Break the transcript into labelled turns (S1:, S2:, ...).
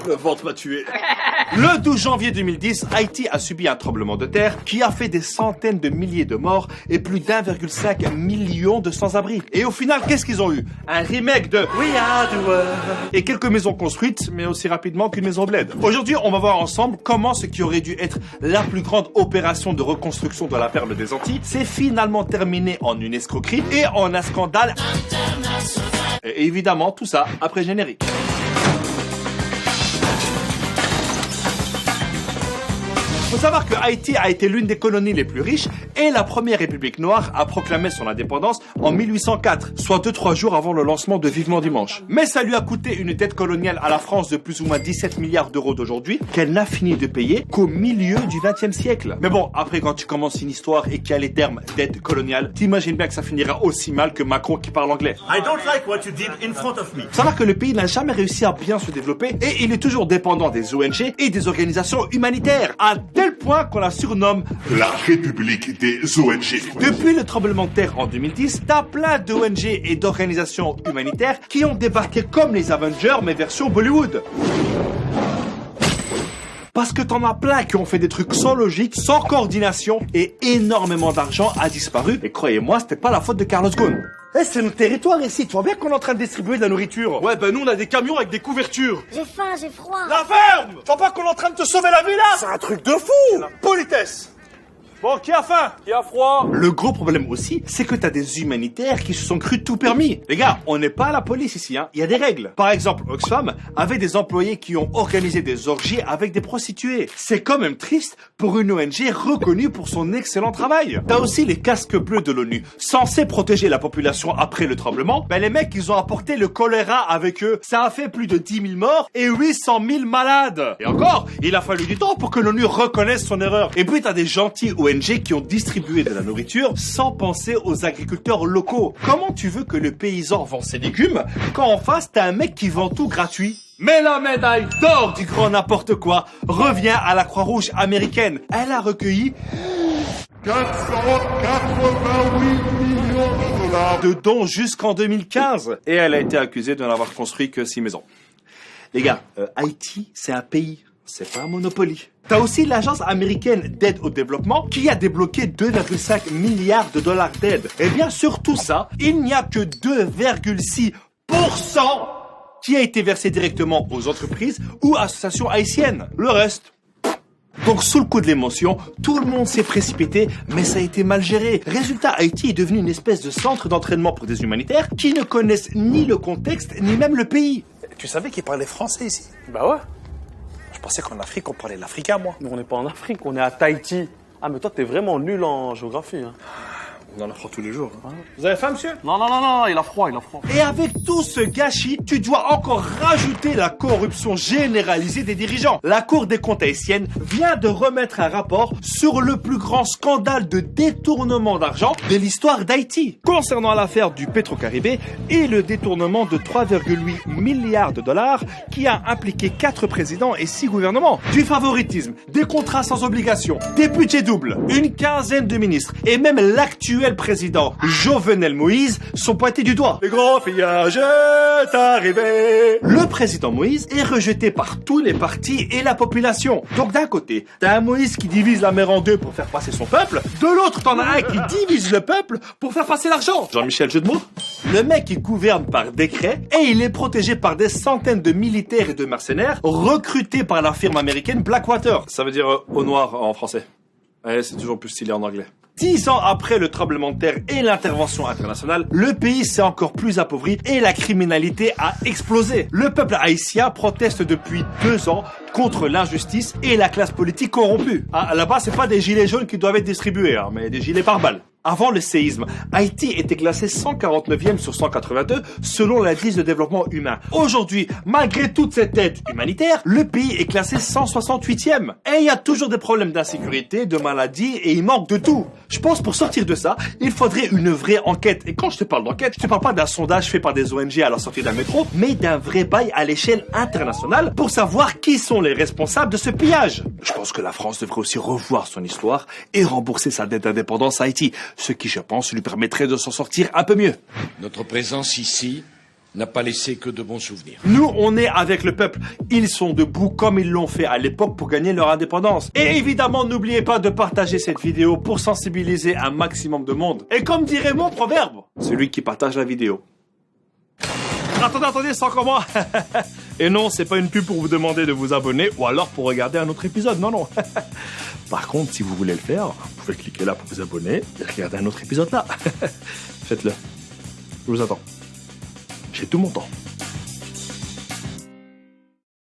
S1: Le ventre m'a tué. Le 12 janvier 2010, Haïti a subi un tremblement de terre qui a fait des centaines de milliers de morts et plus d'1,5 million de sans-abri. Et au final, qu'est-ce qu'ils ont eu? Un remake de We Are the World et quelques maisons construites, mais aussi rapidement qu'une maison bled. Aujourd'hui, on va voir ensemble comment ce qui aurait dû être la plus grande opération de reconstruction de la perle des Antilles s'est finalement terminé en une escroquerie et en un scandale international. Et évidemment, tout ça après générique. Faut savoir que Haïti a été l'une des colonies les plus riches et la première république noire a proclamé son indépendance en 1804, soit 2-3 jours avant le lancement de Vivement Dimanche. Mais ça lui a coûté une dette coloniale à la France de plus ou moins 17 milliards d'euros d'aujourd'hui qu'elle n'a fini de payer qu'au milieu du XXe siècle. Mais bon, après quand tu commences une histoire et qu'il y a les termes dette coloniale, t'imagines bien que ça finira aussi mal que Macron qui parle anglais.
S2: I don't like what you did in front of me.
S1: Faut savoir que le pays n'a jamais réussi à bien se développer et il est toujours dépendant des ONG et des organisations humanitaires. À tel point qu'on la surnomme
S3: la République des ONG.
S1: Depuis le tremblement de terre en 2010, t'as plein d'ONG et d'organisations humanitaires qui ont débarqué comme les Avengers, mais version Bollywood. Parce que t'en as plein qui ont fait des trucs sans logique, sans coordination et énormément d'argent a disparu. Et croyez-moi, c'était pas la faute de Carlos Ghosn. Eh, c'est notre territoire ici, tu vois bien qu'on est en train de distribuer de la nourriture. Ouais, ben nous on a des camions avec des couvertures.
S4: J'ai faim, j'ai froid.
S1: La ferme! Tu vois pas qu'on est en train de te sauver la vie là? C'est un truc de fou! La politesse! Bon, qui a faim? Qui a froid? Le gros problème aussi, c'est que t'as des humanitaires qui se sont crus tout permis. Les gars, on n'est pas à la police ici, hein. Il y a des règles. Par exemple, Oxfam avait des employés qui ont organisé des orgies avec des prostituées. C'est quand même triste pour une ONG reconnue pour son excellent travail. T'as aussi les casques bleus de l'ONU, censés protéger la population après le tremblement. Ben les mecs, ils ont apporté le choléra avec eux. Ça a fait plus de 10 000 morts et 800 000 malades. Et encore, il a fallu du temps pour que l'ONU reconnaisse son erreur. Et puis t'as des gentils ONG qui ont distribué de la nourriture sans penser aux agriculteurs locaux. Comment tu veux que le paysan vend ses légumes quand en face t'as un mec qui vend tout gratuit? Mais la médaille d'or du grand n'importe quoi revient à la Croix-Rouge américaine. Elle a recueilli 488 millions de dollars de dons jusqu'en 2015. Et elle a été accusée de n'avoir construit que 6 maisons. Les gars, Haïti, c'est un pays. C'est pas un Monopoly. T'as aussi l'agence américaine d'aide au développement qui a débloqué 2,5 milliards de dollars d'aide. Et bien sur tout ça, il n'y a que 2,6% qui a été versé directement aux entreprises ou associations haïtiennes. Le reste... Donc sous le coup de l'émotion, tout le monde s'est précipité, mais ça a été mal géré. Résultat, Haïti est devenu une espèce de centre d'entraînement pour des humanitaires qui ne connaissent ni le contexte, ni même le pays.
S5: Tu savais qu'ils parlaient français ici?
S6: Bah ouais.
S5: Je pensais qu'en Afrique, on parlait l'africain, moi.
S6: Nous, on n'est pas en Afrique, on est à Tahiti. Ah, mais toi, t'es vraiment nul en géographie, hein.
S5: On en apprend tous les jours. Hein.
S1: Vous avez faim, monsieur?
S6: Non, il a froid.
S1: Et avec tout ce gâchis, tu dois encore rajouter la corruption généralisée des dirigeants. La Cour des comptes haïtienne vient de remettre un rapport sur le plus grand scandale de détournement d'argent de l'histoire d'Haïti, concernant l'affaire du Petro-Caribé et le détournement de 3,8 milliards de dollars qui a impliqué 4 présidents et 6 gouvernements. Du favoritisme, des contrats sans obligation, des budgets doubles, une quinzaine de ministres et même l'actuel président Jovenel Moïse sont pointés du doigt. Le grand pillage est arrivé. Le président Moïse est rejeté par tous les partis et la population. Donc d'un côté, t'as un Moïse qui divise la mer en deux pour faire passer son peuple. De l'autre, t'en as un qui divise le peuple pour faire passer l'argent. Jean-Michel, jeu de mots? Le mec, il gouverne par décret et il est protégé par des centaines de militaires et de mercenaires recrutés par la firme américaine Blackwater. Ça veut dire au noir en français. Ouais, c'est toujours plus stylé en anglais. 10 ans après le tremblement de terre et l'intervention internationale, le pays s'est encore plus appauvri et la criminalité a explosé. Le peuple haïtien proteste depuis 2 ans contre l'injustice et la classe politique corrompue. Ah, là-bas, c'est pas des gilets jaunes qui doivent être distribués, hein, mais des gilets pare-balles. Avant le séisme, Haïti était classé 149e sur 182 selon l'indice de développement humain. Aujourd'hui, malgré toute cette aide humanitaire, le pays est classé 168e. Et il y a toujours des problèmes d'insécurité, de maladies et il manque de tout. Je pense pour sortir de ça, il faudrait une vraie enquête. Et quand je te parle d'enquête, je te parle pas d'un sondage fait par des ONG à la sortie d'un métro, mais d'un vrai bail à l'échelle internationale pour savoir qui sont les responsables de ce pillage. Je pense que la France devrait aussi revoir son histoire et rembourser sa dette d'indépendance à Haïti. ce qui, je pense, lui permettrait de s'en sortir un peu mieux.
S4: Notre présence ici n'a pas laissé que de bons souvenirs.
S1: Nous, on est avec le peuple. Ils sont debout comme ils l'ont fait à l'époque pour gagner leur indépendance. Et évidemment, n'oubliez pas de partager cette vidéo pour sensibiliser un maximum de monde. Et comme dirait mon proverbe, celui qui partage la vidéo. Attendez, c'est encore moi. Et non, c'est pas une pub pour vous demander de vous abonner ou alors pour regarder un autre épisode, non. Par contre, si vous voulez le faire, vous pouvez cliquer là pour vous abonner et regarder un autre épisode là. Faites-le. Je vous attends. J'ai tout mon temps.